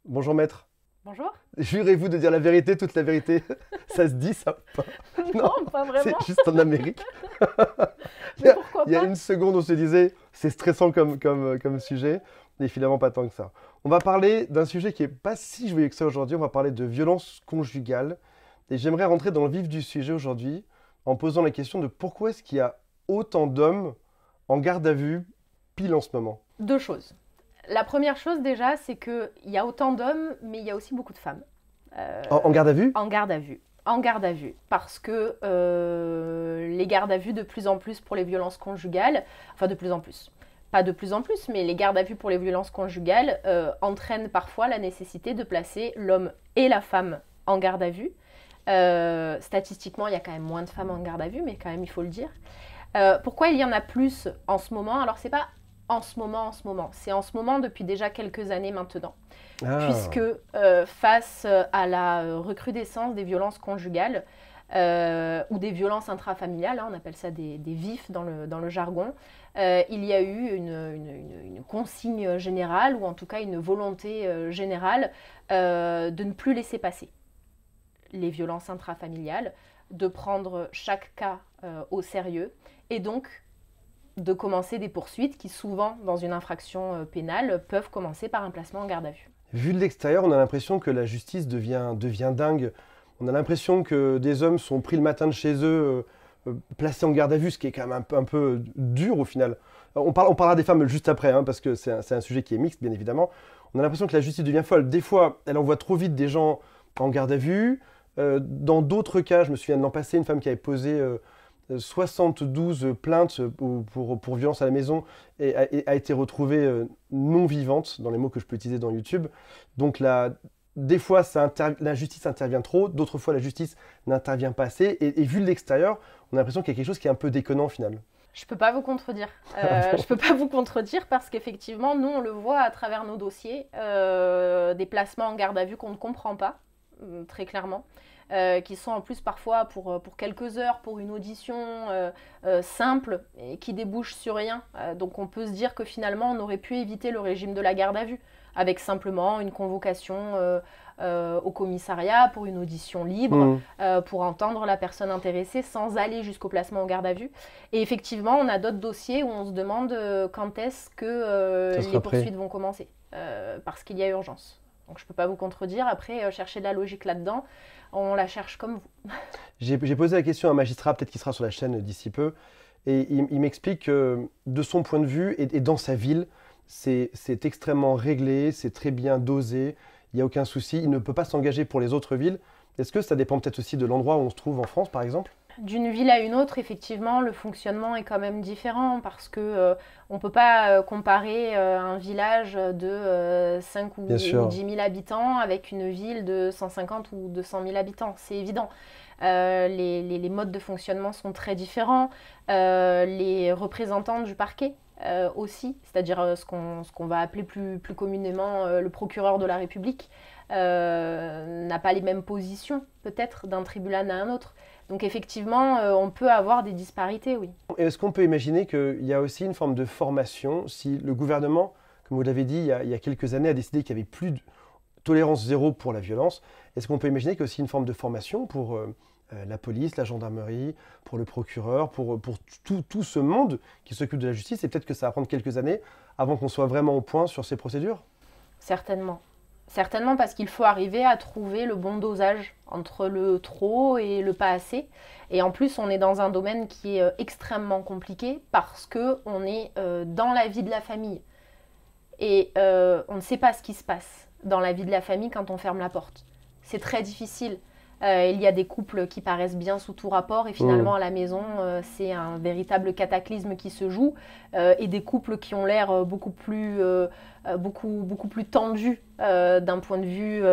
Bonjour maître. Bonjour? Jurez-vous de dire la vérité, toute la vérité? Ça se dit ça ou pas? Non, Non, pas c'est vraiment. juste en Amérique. Il y Mais a, pourquoi il y a pas? une seconde, on se disait, c'est stressant comme sujet, mais finalement pas tant que ça. On va parler d'un sujet qui est pas si joyeux que ça aujourd'hui. On va parler de violence conjugale. Et j'aimerais rentrer dans le vif du sujet aujourd'hui en posant la question de pourquoi est-ce qu'il y a autant d'hommes en garde à vue pile en ce moment? Deux choses. La première chose déjà, c'est qu'il y a autant d'hommes, mais il y a aussi beaucoup de femmes En garde à vue? en garde à vue. En garde à vue. Parce que les gardes à vue de plus en plus pour les violences conjugales, enfin de plus en plus, pas de plus en plus, mais les gardes à vue pour les violences conjugales entraînent parfois la nécessité de placer l'homme et la femme en garde à vue. Statistiquement, il y a quand même moins de femmes en garde à vue, mais quand même, il faut le dire. Pourquoi il y en a plus en ce moment? Alors, c'est pas en ce moment. C'est en ce moment depuis déjà quelques années maintenant. Ah, Puisque face à la recrudescence des violences conjugales ou des violences intrafamiliales, hein, on appelle ça des VIF dans le jargon, il y a eu une consigne générale, ou en tout cas une volonté générale de ne plus laisser passer les violences intrafamiliales, de prendre chaque cas au sérieux et donc de commencer des poursuites qui souvent, dans une infraction pénale, peuvent commencer par un placement en garde à vue. vu de l'extérieur, on a l'impression que la justice devient dingue. On a l'impression que des hommes sont pris le matin de chez eux, placés en garde à vue, ce qui est quand même un peu dur au final. On parlera des femmes juste après, hein, parce que c'est un sujet qui est mixte, bien évidemment. On a l'impression que la justice devient folle. Des fois, elle envoie trop vite des gens en garde à vue. Dans d'autres cas, je me souviens de l'an passé, une femme qui avait posé 72 plaintes pour violence à la maison et a été retrouvée non vivante, dans les mots que je peux utiliser dans YouTube. Donc des fois, la justice intervient trop, d'autres fois, la justice n'intervient pas assez. Et vu de l'extérieur, on a l'impression qu'il y a quelque chose qui est un peu déconnant au final. Je peux pas vous contredire. Ah bon. Je peux pas vous contredire parce qu'effectivement, nous, on le voit à travers nos dossiers, des placements en garde à vue qu'on ne comprend pas, très clairement, qui sont en plus parfois pour quelques heures, pour une audition simple, et qui débouche sur rien. Donc on peut se dire que finalement, on aurait pu éviter le régime de la garde à vue, avec simplement une convocation au commissariat pour une audition libre, Hmm, pour entendre la personne intéressée sans aller jusqu'au placement en garde à vue. Et effectivement, on a d'autres dossiers où on se demande quand est-ce que ça les sera prêt. poursuites vont commencer, parce qu'il y a urgence. Donc je ne peux pas vous contredire. Après, chercher de la logique là-dedans, on la cherche comme vous. J'ai posé la question à un magistrat, peut-être qu'il sera sur la chaîne d'ici peu, et il m'explique que de son point de vue et dans sa ville, c'est extrêmement réglé, c'est très bien dosé, il n'y a aucun souci, il ne peut pas s'engager pour les autres villes. Est-ce que ça dépend peut-être aussi de l'endroit où on se trouve en France, par exemple? D'une ville à une autre, effectivement, le fonctionnement est quand même différent parce que on peut pas comparer un village de 5 Bien ou sûr. 10 000 habitants avec une ville de 150 ou 200 000 habitants. C'est évident. Les modes de fonctionnement sont très différents. Les représentants du parquet aussi, c'est-à-dire ce qu'on va appeler plus communément le procureur de la République, n'a pas les mêmes positions peut-être d'un tribunal à un autre. Donc effectivement, on peut avoir des disparités, oui. Est-ce qu'on peut imaginer qu'il y a aussi une forme de formation si le gouvernement, comme vous l'avez dit, il y a quelques années, a décidé qu'il n'y avait plus de tolérance zéro pour la violence? Est-ce qu'on peut imaginer qu'il y a aussi une forme de formation pour la police, la gendarmerie, pour le procureur, pour tout ce monde qui s'occupe de la justice? Et peut-être que ça va prendre quelques années avant qu'on soit vraiment au point sur ces procédures? Certainement. Certainement parce qu'il faut arriver à trouver le bon dosage entre le trop et le pas assez. Et en plus, on est dans un domaine qui est extrêmement compliqué parce que on est dans la vie de la famille. Et on ne sait pas ce qui se passe dans la vie de la famille quand on ferme la porte. C'est très difficile. Il y a des couples qui paraissent bien sous tout rapport et Hmm. finalement à la maison, c'est un véritable cataclysme qui se joue. Et des couples qui ont l'air beaucoup plus tendus d'un point de vue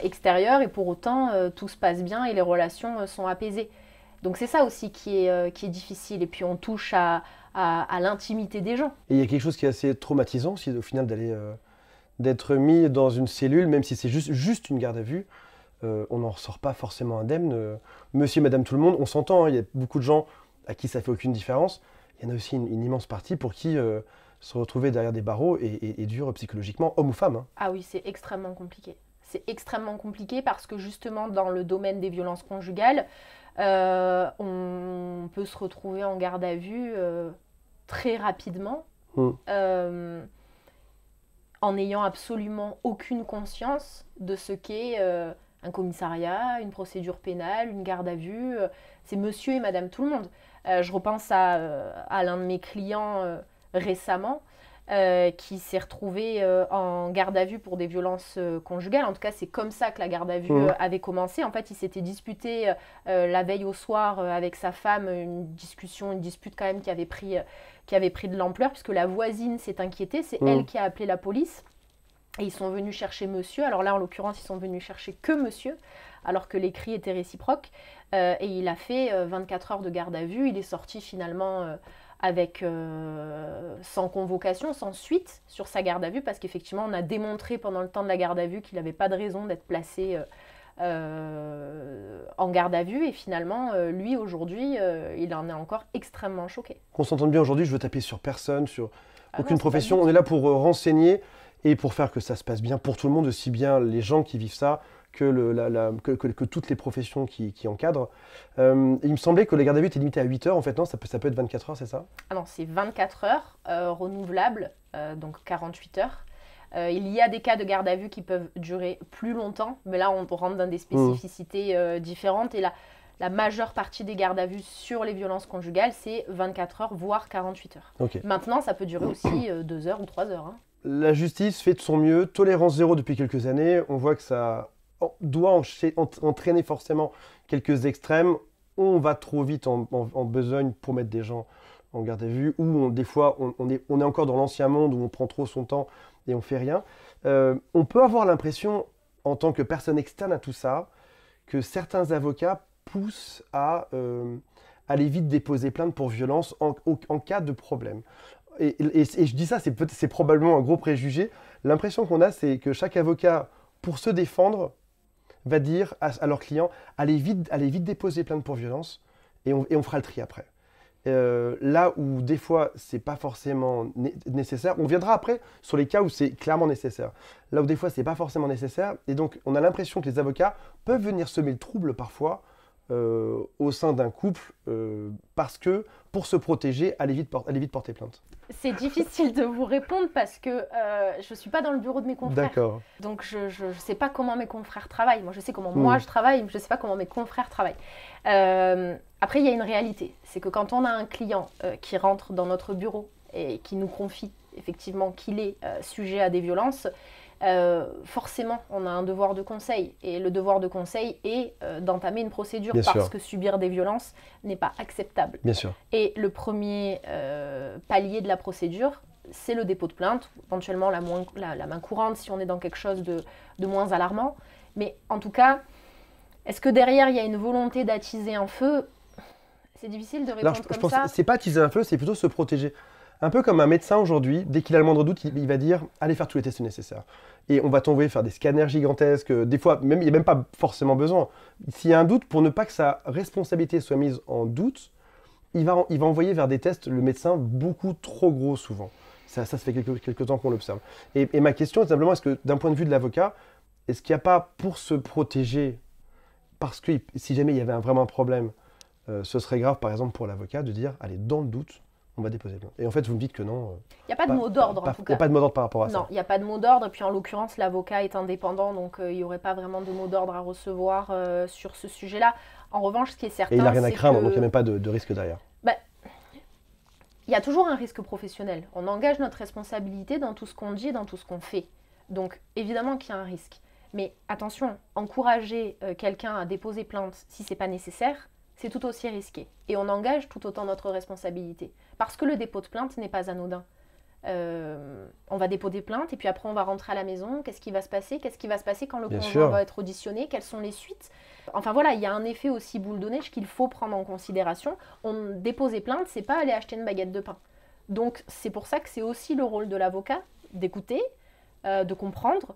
extérieur et pour autant tout se passe bien et les relations sont apaisées. Donc c'est ça aussi qui est difficile. Et puis on touche à l'intimité des gens. Et il y a quelque chose qui est assez traumatisant aussi au final d'être mis dans une cellule, même si c'est juste une garde à vue. On n'en ressort pas forcément indemne. Monsieur et madame tout le monde, on s'entend, hein, il y a beaucoup de gens à qui ça fait aucune différence. Il y en a aussi une immense partie pour qui se retrouver derrière des barreaux est dur psychologiquement, homme ou femme. Hein. Ah oui, c'est extrêmement compliqué. C'est extrêmement compliqué parce que justement dans le domaine des violences conjugales, on peut se retrouver en garde à vue très rapidement en n'ayant absolument aucune conscience de ce qu'est un commissariat, une procédure pénale, une garde à vue. C'est monsieur et madame tout le monde. Je repense à l'un de mes clients récemment qui s'est retrouvé en garde à vue pour des violences conjugales. En tout cas, c'est comme ça que la garde à vue avait commencé. En fait, il s'était disputé la veille au soir avec sa femme, une dispute quand même qui avait pris de l'ampleur, puisque la voisine s'est inquiétée. C'est elle qui a appelé la police. Et ils sont venus chercher monsieur. Alors là, en l'occurrence, ils sont venus chercher que monsieur, alors que les cris étaient réciproques. Et il a fait 24 heures de garde à vue. Il est sorti finalement sans convocation, sans suite sur sa garde à vue, parce qu'effectivement, on a démontré pendant le temps de la garde à vue qu'il n'avait pas de raison d'être placé en garde à vue. Et finalement, lui, aujourd'hui, il en est encore extrêmement choqué. Qu'on s'entende bien aujourd'hui, je veux taper sur personne, sur aucune profession. On est là pour renseigner et pour faire que ça se passe bien pour tout le monde, aussi bien les gens qui vivent ça que toutes les professions qui encadrent. Il me semblait que la garde à vue était limitée à 8 heures. En fait, non, ça peut être 24 heures, c'est ça? Ah non, c'est 24 heures renouvelables, donc 48 heures. Il y a des cas de garde à vue qui peuvent durer plus longtemps, mais là, on rentre dans des spécificités différentes. Et la majeure partie des gardes à vue sur les violences conjugales, c'est 24 heures, voire 48 heures. Okay. Maintenant, ça peut durer aussi 2 heures ou 3 heures. Hein. La justice fait de son mieux. Tolérance zéro depuis quelques années. On voit que ça doit entraîner forcément quelques extrêmes. On va trop vite en besogne pour mettre des gens en garde à vue, ou des fois on est encore dans l'ancien monde où on prend trop son temps et on fait rien. On peut avoir l'impression, en tant que personne externe à tout ça, que certains avocats poussent à aller vite déposer plainte pour violence en cas de problème. Et je dis ça, c'est probablement un gros préjugé. L'impression qu'on a, c'est que chaque avocat, pour se défendre, va dire à leur client, allez vite déposer plainte pour violence et on fera le tri après. Là où des fois, c'est pas forcément nécessaire, on viendra après sur les cas où c'est clairement nécessaire. Là où des fois, c'est pas forcément nécessaire, et donc on a l'impression que les avocats peuvent venir semer le trouble parfois au sein d'un couple parce que pour se protéger, allez vite porter plainte. C'est difficile de vous répondre parce que je ne suis pas dans le bureau de mes confrères. D'accord. Donc je ne sais pas comment mes confrères travaillent. Moi, je sais comment moi je travaille, mais je ne sais pas comment mes confrères travaillent. Après, il y a une réalité. C'est que quand on a un client qui rentre dans notre bureau et qui nous confie effectivement qu'il est sujet à des violences, forcément, on a un devoir de conseil. Et le devoir de conseil est d'entamer une procédure parce que subir des violences n'est pas acceptable. Bien sûr. Et le premier palier de la procédure, c'est le dépôt de plainte, éventuellement la main courante si on est dans quelque chose de moins alarmant. Mais en tout cas, est-ce que derrière, il y a une volonté d'attiser un feu? C'est difficile de répondre je pense que ça. c'est pas attiser un feu, c'est plutôt se protéger. Un peu comme un médecin aujourd'hui, dès qu'il a le moindre doute, il va dire « allez faire tous les tests nécessaires ». Et on va t'envoyer faire des scanners gigantesques, des fois, même, il n'y a même pas forcément besoin. S'il y a un doute, pour ne pas que sa responsabilité soit mise en doute, il va envoyer vers des tests le médecin beaucoup trop gros souvent. Ça se fait quelques temps qu'on l'observe. Et ma question est simplement, est-ce que d'un point de vue de l'avocat, est-ce qu'il n'y a pas pour se protéger, parce que si jamais il y avait vraiment un problème, ce serait grave par exemple pour l'avocat de dire « allez, dans le doute », on va déposer plainte. Et en fait, vous me dites que non. Il n'y a pas de mot d'ordre, en tout cas. Il n'y a pas de mot d'ordre par rapport à ça. Non, il n'y a pas de mot d'ordre. Et puis, en l'occurrence, l'avocat est indépendant, donc il n'y aurait pas vraiment de mot d'ordre à recevoir sur ce sujet-là. En revanche, ce qui est certain, et il n'a rien à craindre, que... donc il n'y a même pas de risque derrière. Il y a toujours un risque professionnel. On engage notre responsabilité dans tout ce qu'on dit et dans tout ce qu'on fait. Donc, évidemment qu'il y a un risque. Mais attention, encourager quelqu'un à déposer plainte si ce n'est pas nécessaire, c'est tout aussi risqué. Et on engage tout autant notre responsabilité. Parce que le dépôt de plainte n'est pas anodin. On va déposer plainte et puis après on va rentrer à la maison. Qu'est-ce qui va se passer? Qu'est-ce qui va se passer quand le conjoint va être auditionné? Quelles sont les suites? Enfin voilà, il y a un effet aussi boule de neige qu'il faut prendre en considération. Déposer plainte, c'est pas aller acheter une baguette de pain. Donc c'est pour ça que c'est aussi le rôle de l'avocat d'écouter, de comprendre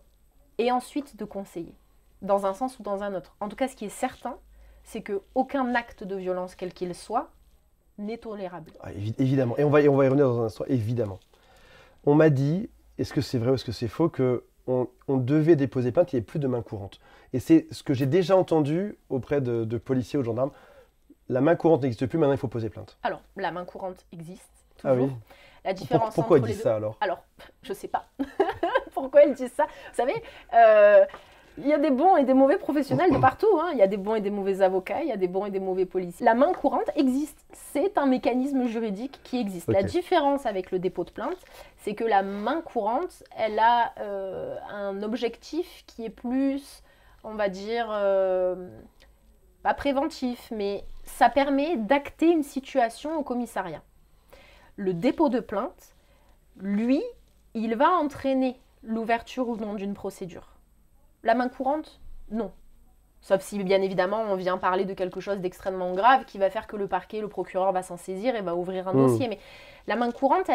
et ensuite de conseiller, dans un sens ou dans un autre. En tout cas, ce qui est certain, c'est qu'aucun acte de violence, quel qu'il soit, n'est tolérable. Ah, évidemment. Et on va y revenir dans un instant, évidemment. On m'a dit, est-ce que c'est vrai ou est-ce que c'est faux, qu'on devait déposer plainte, il n'y avait plus de main courante. Et c'est ce que j'ai déjà entendu auprès de policiers ou de gendarmes. La main courante n'existe plus, maintenant il faut poser plainte. Alors, la main courante existe Ah toujours. oui. La différence Pourquoi entre ils les disent deux. ça alors? Alors, je sais pas pourquoi ils disent ça. Vous savez, il y a des bons et des mauvais professionnels de partout. Hein. Il y a des bons et des mauvais avocats, il y a des bons et des mauvais policiers. La main courante existe. C'est un mécanisme juridique qui existe. Ok. La différence avec le dépôt de plainte, c'est que la main courante, elle a un objectif qui est plus, on va dire, pas préventif, mais ça permet d'acter une situation au commissariat. Le dépôt de plainte, lui, il va entraîner l'ouverture ou non d'une procédure. La main courante, non. Sauf si, bien évidemment, on vient parler de quelque chose d'extrêmement grave qui va faire que le parquet, le procureur va s'en saisir et va ouvrir un dossier. Mais la main courante,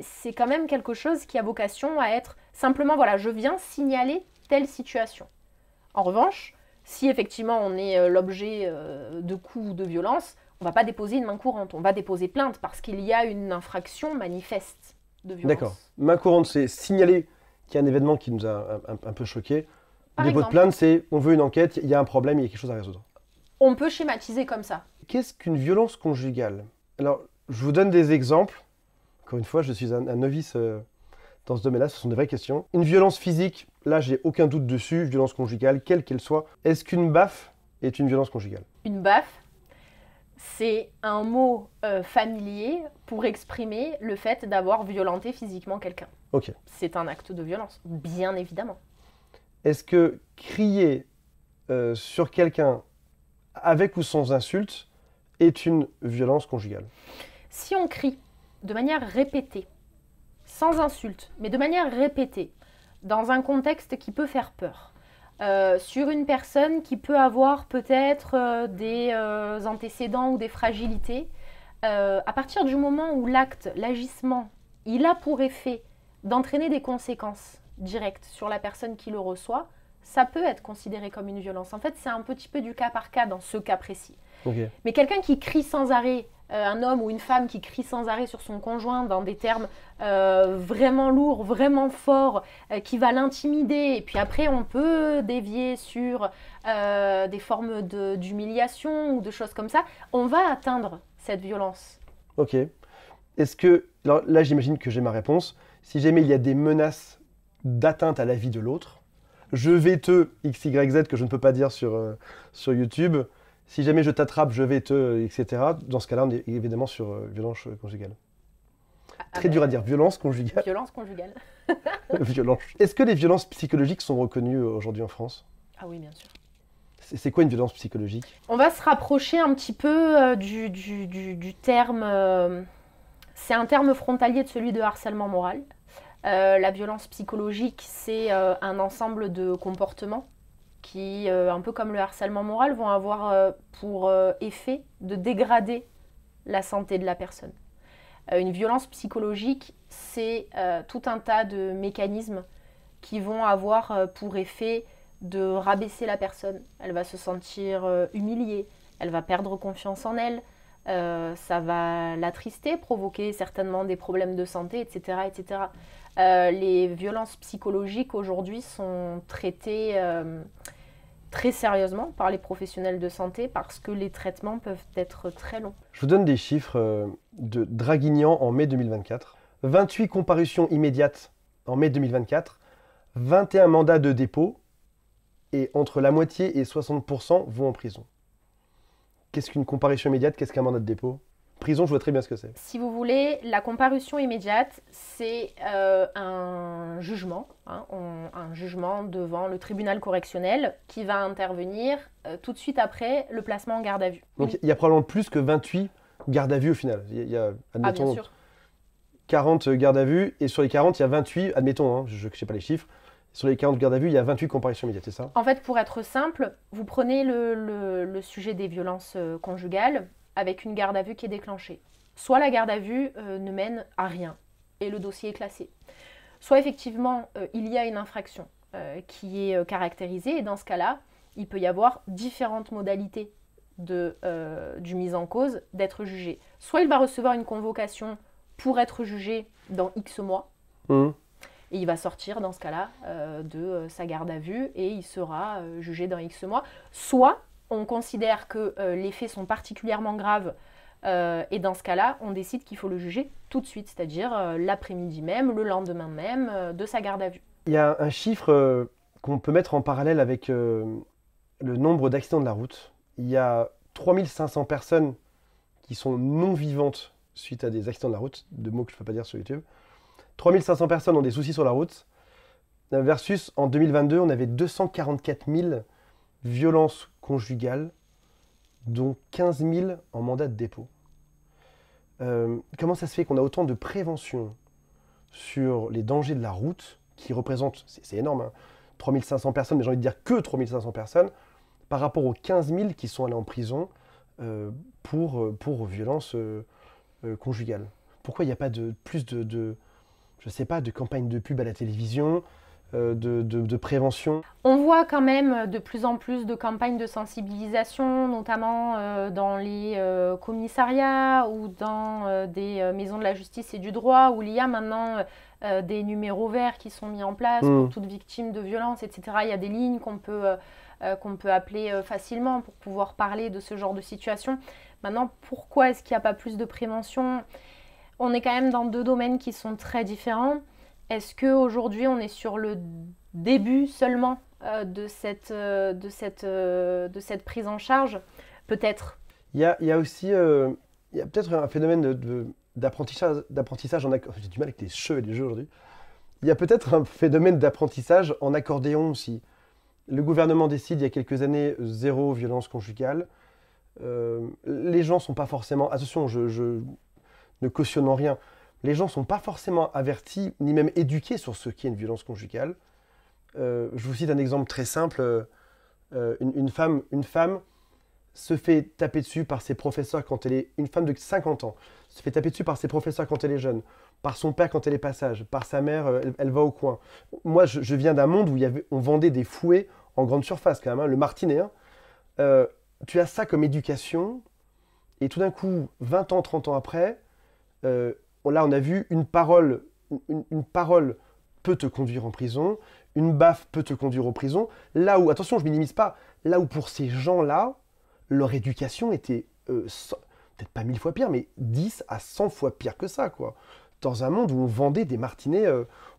c'est quand même quelque chose qui a vocation à être simplement, voilà, je viens signaler telle situation. En revanche, si effectivement on est l'objet de coups ou de violences, on ne va pas déposer une main courante, on va déposer plainte parce qu'il y a une infraction manifeste de violence. D'accord. Main courante, c'est signaler qu'il y a un événement qui nous a un peu choqué. Par Dépôt de exemple. plainte, c'est on veut une enquête, il y a un problème, il y a quelque chose à résoudre. On peut schématiser comme ça. Qu'est-ce qu'une violence conjugale? Alors, je vous donne des exemples. Encore une fois, je suis un novice dans ce domaine-là, ce sont des vraies questions. Une violence physique, là, j'ai aucun doute dessus, violence conjugale, quelle qu'elle soit. Est-ce qu'une baffe est une violence conjugale? Une baffe, c'est un mot familier pour exprimer le fait d'avoir violenté physiquement quelqu'un. Ok. C'est un acte de violence, bien évidemment. Est-ce que crier sur quelqu'un avec ou sans insulte est une violence conjugale? Si on crie de manière répétée, sans insulte, mais de manière répétée, dans un contexte qui peut faire peur, sur une personne qui peut avoir peut-être des antécédents ou des fragilités, à partir du moment où l'acte, l'agissement, il a pour effet d'entraîner des conséquences directes sur la personne qui le reçoit, ça peut être considéré comme une violence. En fait, c'est un petit peu du cas par cas dans ce cas précis. Okay. Mais quelqu'un qui crie sans arrêt, un homme ou une femme qui crie sans arrêt sur son conjoint dans des termes vraiment lourds, vraiment forts, qui va l'intimider, et puis après on peut dévier sur des formes d'humiliation ou de choses comme ça, on va atteindre cette violence. Ok. Est-ce que, alors là j'imagine que j'ai ma réponse, si jamais il y a des menaces d'atteinte à la vie de l'autre, je vais te XYZ que je ne peux pas dire sur YouTube, si jamais je t'attrape, je vais te, etc. Dans ce cas-là, on est évidemment sur violence conjugale. Très dur à dire, violence conjugale. Violence conjugale. Violence. Est-ce que les violences psychologiques sont reconnues aujourd'hui en France? Ah oui, bien sûr. C'est quoi une violence psychologique? On va se rapprocher un petit peu du terme... c'est un terme frontalier de celui de harcèlement moral. La violence psychologique, c'est un ensemble de comportements qui, un peu comme le harcèlement moral, vont avoir pour effet de dégrader la santé de la personne. Une violence psychologique, c'est tout un tas de mécanismes qui vont avoir pour effet de rabaisser la personne. Elle va se sentir humiliée, elle va perdre confiance en elle, ça va l'attrister, provoquer certainement des problèmes de santé, etc. etc. Les violences psychologiques aujourd'hui sont traitées très sérieusement par les professionnels de santé parce que les traitements peuvent être très longs. Je vous donne des chiffres de Draguignan en mai 2024. 28 comparutions immédiates en mai 2024, 21 mandats de dépôt et entre la moitié et 60% vont en prison. Qu'est-ce qu'une comparution immédiate? Qu'est-ce qu'un mandat de dépôt? Prison, je vois très bien ce que c'est. Si vous voulez, la comparution immédiate, c'est un jugement, un jugement devant le tribunal correctionnel qui va intervenir tout de suite après le placement en garde à vue. Donc il y a probablement plus que 28 gardes à vue au final. Il y a, admettons, bien sûr. 40 gardes à vue et sur les 40, il y a 28, admettons, hein, je ne sais pas les chiffres, sur les 40 gardes à vue, il y a 28 comparutions immédiates, c'est ça? En fait, pour être simple, vous prenez le sujet des violences conjugales avec une garde à vue qui est déclenchée. Soit la garde à vue ne mène à rien et le dossier est classé. Soit effectivement, il y a une infraction qui est caractérisée et dans ce cas-là, il peut y avoir différentes modalités du mis en cause d'être jugé. Soit il va recevoir une convocation pour être jugé dans X mois, Mmh. Et il va sortir dans ce cas-là de sa garde à vue et il sera jugé dans X mois. Soit on considère que les faits sont particulièrement graves et dans ce cas-là, on décide qu'il faut le juger tout de suite, c'est-à-dire l'après-midi même, le lendemain même de sa garde à vue. Il y a un chiffre qu'on peut mettre en parallèle avec le nombre d'accidents de la route. Il y a 3500 personnes qui sont non vivantes suite à des accidents de la route, de mots que je ne peux pas dire sur YouTube. 3500 personnes ont des soucis sur la route, versus en 2022, on avait 244 000 violences conjugales, dont 15 000 en mandat de dépôt. Comment ça se fait qu'on a autant de prévention sur les dangers de la route, qui représentent, c'est énorme, hein, 3500 personnes, mais j'ai envie de dire que 3500 personnes, par rapport aux 15 000 qui sont allés en prison pour violences conjugales. Pourquoi il n'y a pas plus je sais pas, de campagnes de pub à la télévision, de prévention? On voit quand même de plus en plus de campagnes de sensibilisation, notamment dans les commissariats ou dans des maisons de la justice et du droit, où il y a maintenant des numéros verts qui sont mis en place pour toute victime de violence, etc. Il y a des lignes qu'on peut appeler facilement pour pouvoir parler de ce genre de situation. Maintenant, pourquoi est-ce qu'il n'y a pas plus de prévention ? On est quand même dans deux domaines qui sont très différents. Est-ce qu'aujourd'hui, on est sur le début seulement de cette prise en charge? Peut-être. Il y a aussi il y a peut-être un phénomène d'apprentissage j'ai du mal avec les cheveux et les jeux aujourd'hui. Il y a peut-être un phénomène d'apprentissage en accordéon aussi. Le gouvernement décide il y a quelques années zéro violence conjugale. Les gens sont pas forcément... Attention, je ne cautionnant rien. Les gens ne sont pas forcément avertis, ni même éduqués sur ce qu'est une violence conjugale. Je vous cite un exemple très simple. Une femme se fait taper dessus par ses professeurs quand elle est... Une femme de 50 ans se fait taper dessus par ses professeurs quand elle est jeune, par son père quand elle est passage, par sa mère, elle va au coin. Moi, je viens d'un monde où on vendait des fouets en grande surface quand même, hein, le martinet. Hein. Tu as ça comme éducation, et tout d'un coup, 20 ans, 30 ans après... là, on a vu une parole peut te conduire en prison, une baffe peut te conduire en prison. Là où, attention, je minimise pas, là où pour ces gens-là, leur éducation était peut-être pas 1000 fois pire, mais 10 à 100 fois pire que ça, quoi. Dans un monde où on vendait des martinets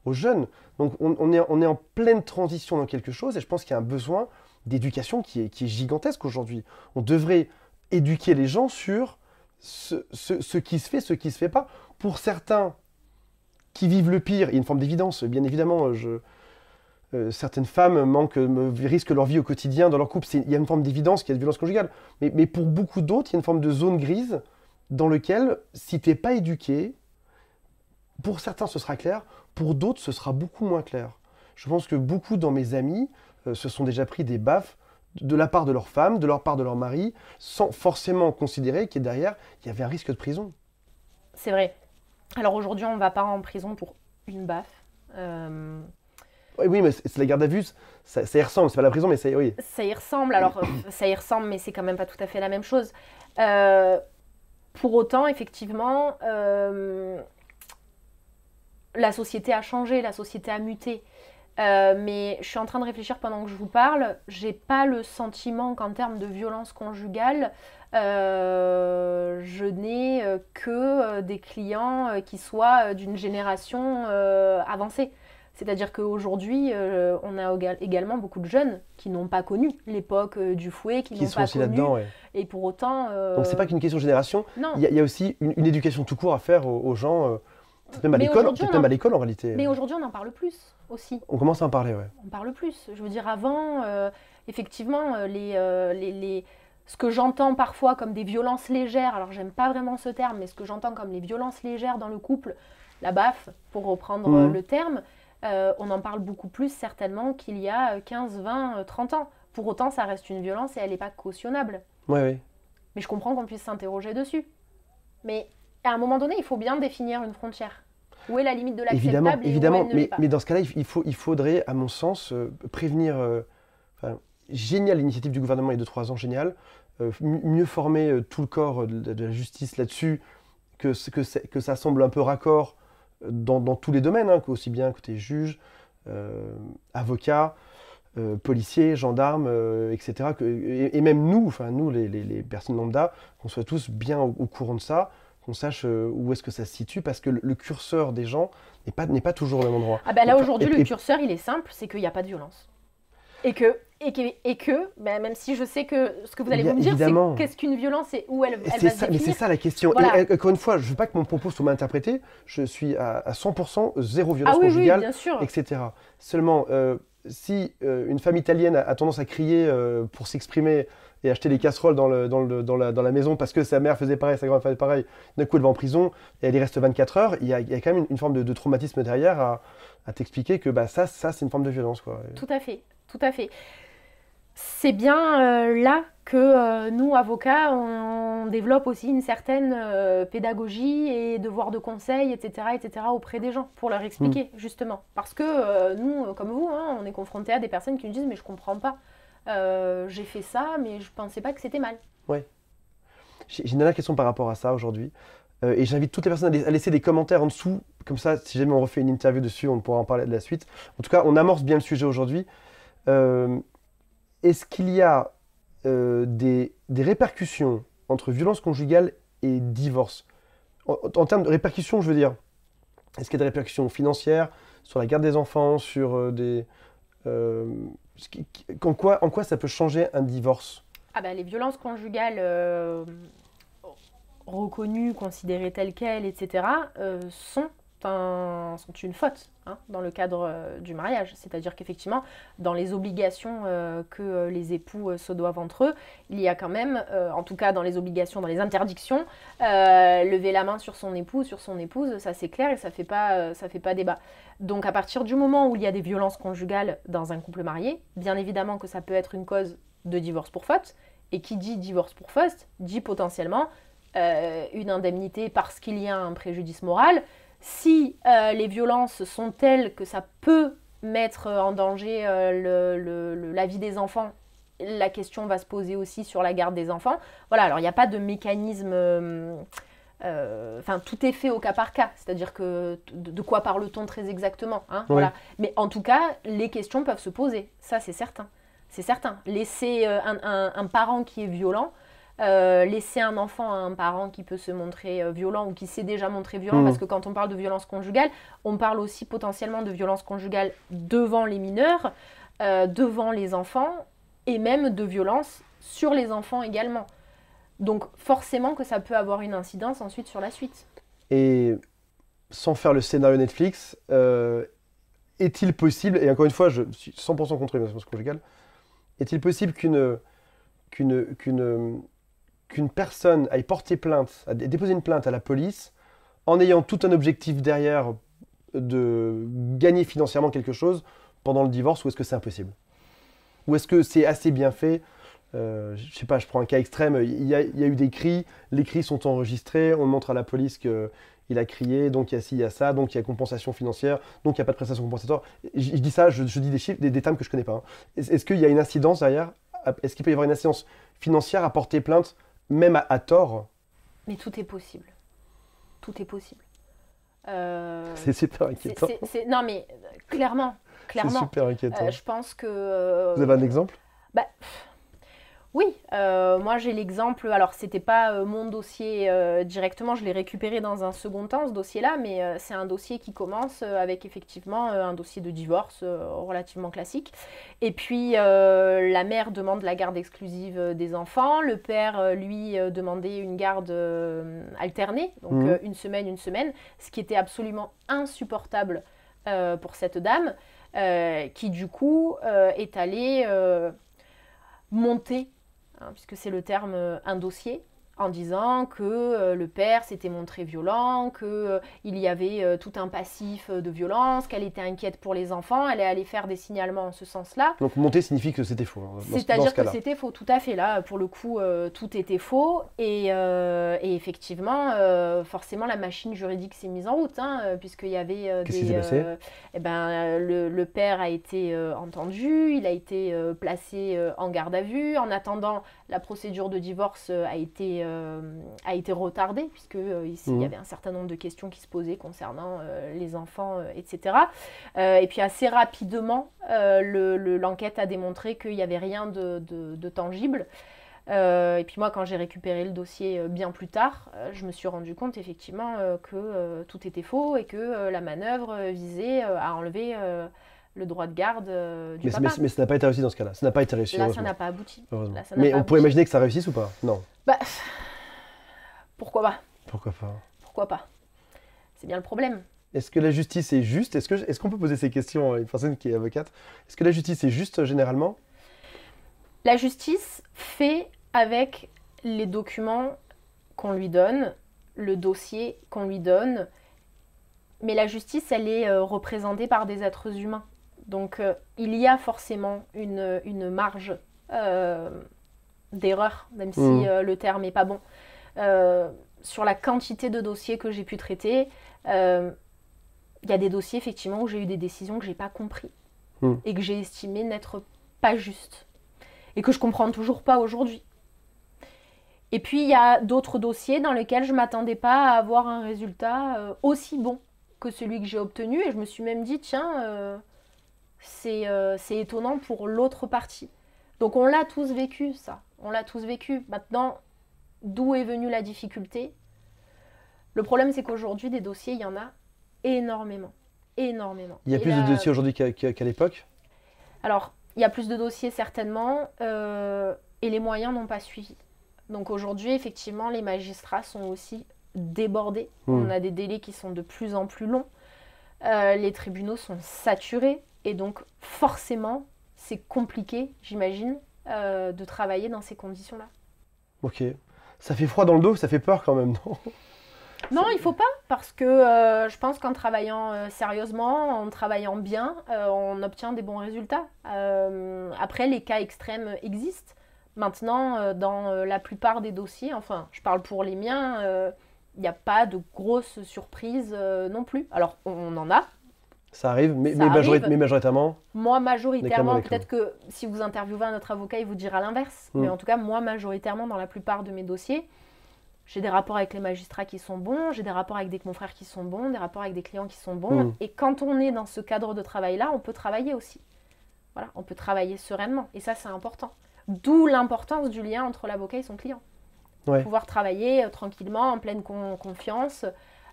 aux jeunes. Donc on est en pleine transition dans quelque chose, et je pense qu'il y a un besoin d'éducation qui est gigantesque aujourd'hui. On devrait éduquer les gens sur ce qui se fait, ce qui ne se fait pas. Pour certains qui vivent le pire, il y a une forme d'évidence, bien évidemment. Certaines femmes risquent leur vie au quotidien dans leur couple. Il y a une forme d'évidence qu'il y a de violence conjugale. Mais pour beaucoup d'autres, il y a une forme de zone grise dans laquelle, si tu n'es pas éduqué, pour certains ce sera clair, pour d'autres ce sera beaucoup moins clair. Je pense que beaucoup dans mes amis se sont déjà pris des baffes de la part de leur femme, de la part de leur mari, sans forcément considérer qu'il derrière, il y avait un risque de prison. C'est vrai. Alors aujourd'hui, on ne va pas en prison pour une baffe. Oui, mais c'est la garde à vue, ça y ressemble, c'est pas la prison, mais oui. Ça y ressemble, alors ça y ressemble, mais c'est quand même pas tout à fait la même chose. Pour autant, effectivement, la société a changé, la société a muté. Mais je suis en train de réfléchir pendant que je vous parle. J'ai pas le sentiment qu'en termes de violence conjugale, je n'ai que des clients qui soient d'une génération avancée. C'est-à-dire qu'aujourd'hui, on a également beaucoup de jeunes qui n'ont pas connu l'époque du fouet, qui n'ont pas connu. Ouais. Et pour autant... Donc c'est pas qu'une question de génération. Non. Il y a aussi une éducation tout court à faire aux gens, peut-être même à l'école en réalité. Mais aujourd'hui, on en parle plus aussi. On commence à en parler, ouais. On parle plus. Je veux dire, avant, effectivement, ce que j'entends parfois comme des violences légères, alors j'aime pas vraiment ce terme, mais ce que j'entends comme les violences légères dans le couple, la baffe, pour reprendre le terme, on en parle beaucoup plus certainement qu'il y a 15, 20, 30 ans. Pour autant, ça reste une violence et elle n'est pas cautionnable. Ouais. Mais je comprends qu'on puisse s'interroger dessus. Mais à un moment donné, il faut bien définir une frontière. Où est la limite de l'acceptable Évidemment, mais dans ce cas-là, il faudrait, à mon sens, prévenir... génial l'initiative du gouvernement il y a 2-3 ans, génial. Mieux former tout le corps de la justice là-dessus, que ça semble un peu raccord dans tous les domaines, hein, aussi bien côté juge, avocat, policiers, gendarmes, etc. Et même nous, enfin nous les personnes lambda, qu'on soit tous bien au courant de ça, qu'on sache où est-ce que ça se situe, parce que le curseur des gens n'est pas toujours au même endroit. Ah bah là aujourd'hui Et- le et- curseur il est simple, c'est qu'il n'y a pas de violence. Bah, même si je sais que ce que vous allez me dire, Évidemment. c'est qu'est-ce qu'une violence et où elle va se Mais c'est définir. ça la question. Voilà. Et encore une fois, je ne veux pas que mon propos soit mal interprété. Je suis à 100% zéro Ah violence oui, oui, conjugale, bien sûr. etc. Seulement, si une femme italienne a tendance à crier pour s'exprimer et acheter des casseroles dans la maison parce que sa mère faisait pareil, sa grand-mère faisait pareil, d'un coup elle va en prison et elle y reste 24 heures, il y a quand même une forme de traumatisme derrière à t'expliquer que bah, ça c'est une forme de violence, quoi. Tout à fait, tout à fait. C'est bien là que nous, avocats, on développe aussi une certaine pédagogie et devoir de conseil, etc., auprès des gens pour leur Hmm. expliquer, justement. Parce que nous, comme vous, hein, on est confrontés à des personnes qui nous disent mais je comprends pas. J'ai fait ça, mais je pensais pas que c'était mal. Ouais. J'ai une dernière question par rapport à ça aujourd'hui. Et j'invite toutes les personnes à laisser des commentaires en dessous. Comme ça, si jamais on refait une interview dessus, on pourra en parler de la suite. En tout cas, on amorce bien le sujet aujourd'hui. Euh, Est-ce qu'il y a des répercussions entre violence conjugale et divorce? En termes de répercussions, je veux dire, est-ce qu'il y a des répercussions financières sur la garde des enfants, sur euh, en quoi ça peut changer un divorce? Ah bah, les violences conjugales reconnues, considérées telles quelles, etc., sont une faute hein, dans le cadre du mariage. C'est-à-dire qu'effectivement, dans les obligations que les époux se doivent entre eux, il y a quand même, en tout cas dans les obligations, dans les interdictions, lever la main sur son époux, sur son épouse, ça c'est clair et ça fait pas débat. Donc à partir du moment où il y a des violences conjugales dans un couple marié, bien évidemment que ça peut être une cause de divorce pour faute. Et qui dit divorce pour faute, dit potentiellement une indemnité parce qu'il y a un préjudice moral. Si les violences sont telles que ça peut mettre en danger la vie des enfants, la question va se poser aussi sur la garde des enfants. Voilà, alors il n'y a pas de mécanisme... Enfin, tout est fait au cas par cas, c'est-à-dire que de quoi parle-t-on très exactement hein, Oui. voilà. Mais en tout cas, les questions peuvent se poser, ça c'est certain. C'est certain. Laisser un parent qui est violent, laisser un enfant à un parent qui peut se montrer violent ou qui s'est déjà montré violent, Hmm. parce que quand on parle de violence conjugale, on parle aussi potentiellement de violence conjugale devant les mineurs, devant les enfants, et même de violence sur les enfants également. Donc forcément que ça peut avoir une incidence ensuite sur la suite. Et sans faire le scénario Netflix, est-il possible, et encore une fois, je suis 100% contre les violences conjugales, est-il possible qu'une personne aille porter plainte, déposer une plainte à la police, en ayant tout un objectif derrière de gagner financièrement quelque chose pendant le divorce, ou est-ce que c'est impossible? Ou est-ce que c'est assez bien fait? Je sais pas, je prends un cas extrême, il y a eu des cris, les cris sont enregistrés, on montre à la police qu'il a crié, donc il y a ci, il y a ça, donc il y a compensation financière, donc il n'y a pas de prestation compensatoire. Je dis ça, je dis des chiffres, des termes que je connais pas, hein. Est-ce qu'il y a une incidence derrière? Est-ce qu'il peut y avoir une incidence financière à porter plainte, même à tort? Mais tout est possible. Tout est possible. C'est super inquiétant. Non mais clairement, C'est clairement. super inquiétant. Je pense que... Vous avez un exemple? bah, oui, moi j'ai l'exemple, alors c'était pas mon dossier directement, je l'ai récupéré dans un second temps ce dossier-là, mais c'est un dossier qui commence avec effectivement un dossier de divorce relativement classique. Et puis la mère demande la garde exclusive des enfants, le père lui demandait une garde alternée, donc Mhm. une semaine, ce qui était absolument insupportable pour cette dame, qui du coup est allée monter hein, puisque c'est le terme, un dossier, en disant que le père s'était montré violent, qu'il y avait tout un passif de violence, qu'elle était inquiète pour les enfants, elle est allée faire des signalements en ce sens-là. Donc monter signifie que c'était faux, hein, dans C'est-à-dire ce que cas-là. c'était faux, tout à fait. Là, pour le coup, tout était faux. Et effectivement, forcément, la machine juridique s'est mise en route, hein, puisqu'il y avait Qu'est-ce qui s'est passé? eh ben, le père a été entendu, il a été placé en garde à vue. En attendant, la procédure de divorce a été a été retardé, puisque ici, il y avait un certain nombre de questions qui se posaient concernant les enfants, etc. Et puis assez rapidement, l'enquête a démontré qu'il n'y avait rien de tangible. Et puis moi, quand j'ai récupéré le dossier bien plus tard, je me suis rendu compte effectivement que tout était faux et que la manœuvre visait à enlever le droit de garde du papa. Mais ça n'a pas été réussi dans ce cas-là. Ça n'a pas été réussi. Là, ça n'a pas abouti. Heureusement. Là, ça n'a Mais pas on pourrait abouti. imaginer que ça réussisse ou pas? Non. Bah, pourquoi pas? Pourquoi pas? Pourquoi pas? C'est bien le problème. Est-ce que la justice est juste? Est-ce qu'on peut poser ces questions à une personne qui est avocate? Est-ce que la justice est juste généralement? La justice fait avec les documents qu'on lui donne, le dossier qu'on lui donne, mais la justice, elle est représentée par des êtres humains. Donc, il y a forcément une marge d'erreur, même si le terme n'est pas bon. Sur la quantité de dossiers que j'ai pu traiter, il y a des dossiers, effectivement, où j'ai eu des décisions que je n'ai pas compris et que j'ai estimé n'être pas justes et que je ne comprends toujours pas aujourd'hui. Et puis, il y a d'autres dossiers dans lesquels je ne m'attendais pas à avoir un résultat aussi bon que celui que j'ai obtenu. Et je me suis même dit, tiens, c'est étonnant pour l'autre partie. Donc, on l'a tous vécu, ça. On l'a tous vécu. Maintenant, d'où est venue la difficulté? Le problème, c'est qu'aujourd'hui, des dossiers, il y en a énormément. Énormément. Il y a plus de dossiers aujourd'hui qu'à l'époque? Alors, il y a plus de dossiers, certainement, et les moyens n'ont pas suivi. Donc aujourd'hui, effectivement, les magistrats sont aussi débordés. On a des délais qui sont de plus en plus longs. Les tribunaux sont saturés. Et donc, forcément, c'est compliqué, j'imagine, de travailler dans ces conditions-là. Ok. Ça fait froid dans le dos, ça fait peur quand même, non? Non, il ne faut pas, parce que je pense qu'en travaillant sérieusement, en travaillant bien, on obtient des bons résultats. Après, les cas extrêmes existent. Maintenant, dans la plupart des dossiers, enfin, je parle pour les miens, il n'y a pas de grosses surprises non plus. Alors, on en a. Ça arrive, mais arrive. Majoritairement? Moi, majoritairement, Lesquels? peut-être que si vous interviewez un autre avocat, il vous dira l'inverse. Mais en tout cas, moi, majoritairement, dans la plupart de mes dossiers, j'ai des rapports avec les magistrats qui sont bons, j'ai des rapports avec des confrères qui sont bons, des rapports avec des clients qui sont bons. Et quand on est dans ce cadre de travail-là, on peut travailler aussi. Voilà, on peut travailler sereinement. Et ça, c'est important. D'où l'importance du lien entre l'avocat et son client. Ouais. Pouvoir travailler tranquillement, en pleine confiance,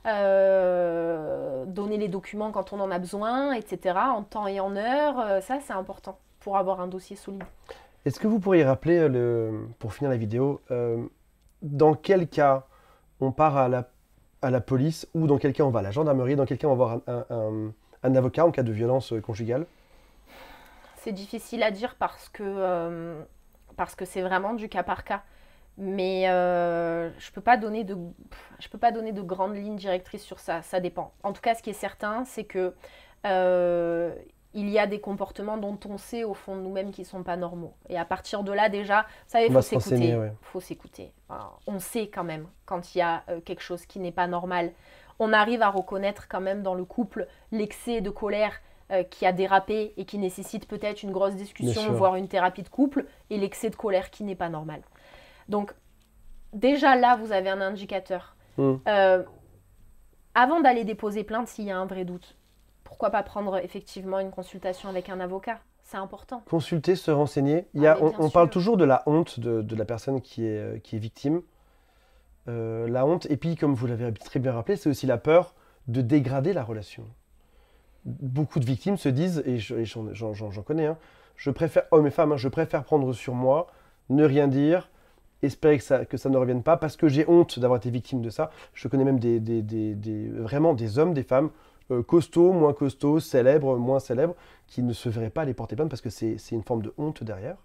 donner les documents quand on en a besoin, etc., en temps et en heure. Ça, c'est important pour avoir un dossier solide. Est-ce que vous pourriez rappeler, pour finir la vidéo, dans quel cas on part à la police ou dans quel cas on va à la gendarmerie, dans quel cas on va voir un avocat en cas de violence conjugale? C'est difficile à dire parce que c'est vraiment du cas par cas. Mais je peux pas donner de grandes lignes directrices sur ça. Ça dépend. En tout cas, ce qui est certain, c'est que il y a des comportements dont on sait au fond de nous-mêmes qu'ils sont pas normaux. Et à partir de là, déjà, vous savez, il faut s'écouter. Ouais. Faut s'écouter. On sait quand même quand il y a quelque chose qui n'est pas normal. On arrive à reconnaître quand même dans le couple l'excès de colère qui a dérapé et qui nécessite peut-être une grosse discussion, voire une thérapie de couple, et l'excès de colère qui n'est pas normal. Donc, déjà là, vous avez un indicateur. Avant d'aller déposer plainte, s'il y a un vrai doute, pourquoi pas prendre effectivement une consultation avec un avocat? C'est important. Consulter, se renseigner. On parle toujours de la honte de la personne qui est victime. La honte, et puis comme vous l'avez très bien rappelé, c'est aussi la peur de dégrader la relation. Beaucoup de victimes se disent, et j'en connais, hein, je préfère, hommes et femmes, hein, je préfère prendre sur moi, ne rien dire, espérer que ça ne revienne pas, parce que j'ai honte d'avoir été victime de ça. Je connais même vraiment des hommes, des femmes, costauds, moins costauds, célèbres, moins célèbres, qui ne se verraient pas aller porter plainte parce que c'est une forme de honte derrière.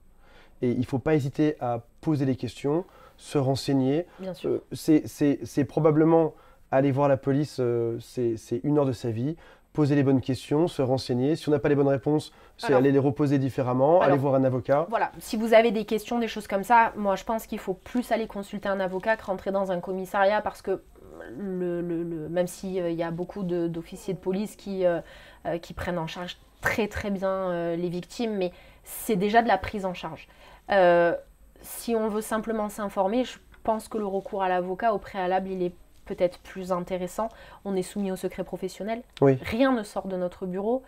Et il ne faut pas hésiter à poser les questions, se renseigner. Bien sûr. C'est probablement aller voir la police, c'est 1 heure de sa vie. Poser les bonnes questions, se renseigner. Si on n'a pas les bonnes réponses, c'est aller les reposer différemment, aller voir un avocat. Voilà, si vous avez des questions, des choses comme ça, moi je pense qu'il faut plus aller consulter un avocat que rentrer dans un commissariat parce que même s'il y a beaucoup d'officiers de police qui prennent en charge très très bien les victimes, mais c'est déjà de la prise en charge. Si on veut simplement s'informer, je pense que le recours à l'avocat au préalable, il est peut-être plus intéressant. On est soumis au secret professionnel. Oui. Rien ne sort de notre bureau.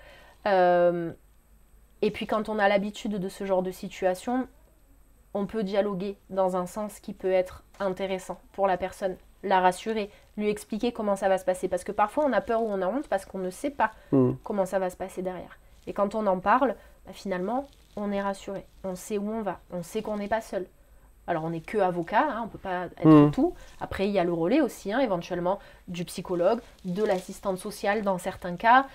Et puis quand on a l'habitude de ce genre de situation, on peut dialoguer dans un sens qui peut être intéressant pour la personne, la rassurer, lui expliquer comment ça va se passer. Parce que parfois on a peur ou on a honte parce qu'on ne sait pas comment ça va se passer derrière. Et quand on en parle, finalement, on est rassuré. On sait où on va, on sait qu'on n'est pas seul. Alors on n'est que avocat, on ne peut pas être tout. Après il y a le relais aussi, éventuellement du psychologue, de l'assistante sociale dans certains cas,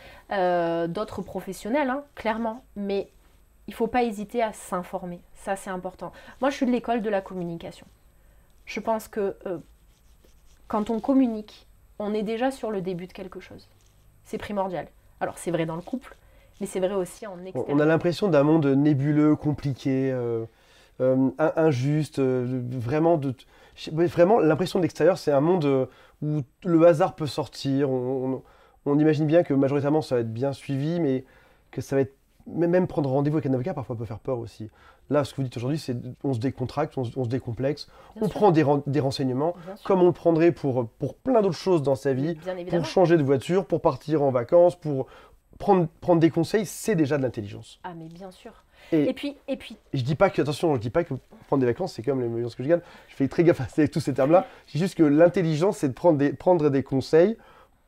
d'autres professionnels, clairement. Mais il ne faut pas hésiter à s'informer, ça c'est important. Moi je suis de l'école de la communication. Je pense que quand on communique, on est déjà sur le début de quelque chose. C'est primordial. Alors c'est vrai dans le couple, mais c'est vrai aussi en extérieur. On a l'impression d'un monde nébuleux, compliqué, injuste, vraiment l'impression de l'extérieur, c'est un monde où le hasard peut sortir. On imagine bien que majoritairement ça va être bien suivi, mais que ça va être même prendre rendez-vous avec un avocat parfois peut faire peur aussi. Là, ce que vous dites aujourd'hui, c'est on se décontracte, on se décomplexe, on prend des renseignements comme on le prendrait pour plein d'autres choses dans sa vie, pour changer de voiture, pour partir en vacances, pour prendre des conseils, c'est déjà de l'intelligence. Ah mais bien sûr. Et puis je dis pas que, attention, je dis pas que prendre des vacances, c'est comme les violences conjugales. Je fais très gaffe avec tous ces termes-là. Je dis juste que l'intelligence, c'est de prendre des conseils,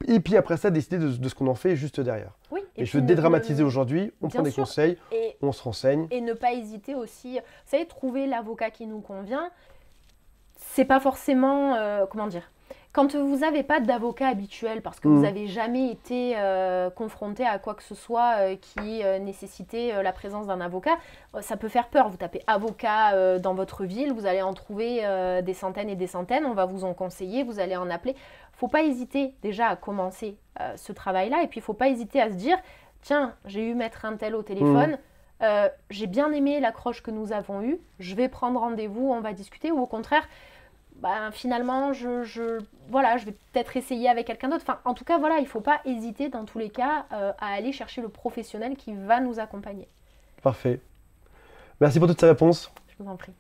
et puis après ça, décider de ce qu'on en fait juste derrière. Oui, et je veux dédramatiser aujourd'hui, on prend des conseils, on se renseigne. Et ne pas hésiter aussi, vous savez, trouver l'avocat qui nous convient, c'est pas forcément, comment dire, quand vous n'avez pas d'avocat habituel, parce que vous n'avez jamais été confronté à quoi que ce soit qui nécessitait la présence d'un avocat, ça peut faire peur. Vous tapez avocat dans votre ville, vous allez en trouver des centaines et des centaines, on va vous en conseiller, vous allez en appeler. Il ne faut pas hésiter déjà à commencer ce travail-là, et puis il ne faut pas hésiter à se dire, tiens, j'ai eu maître un tel au téléphone, j'ai bien aimé l'accroche que nous avons eue, je vais prendre rendez-vous, on va discuter, ou au contraire, finalement, je vais peut-être essayer avec quelqu'un d'autre. Enfin, en tout cas, voilà, il ne faut pas hésiter dans tous les cas à aller chercher le professionnel qui va nous accompagner. Parfait. Merci pour toutes ces réponses. Je vous en prie.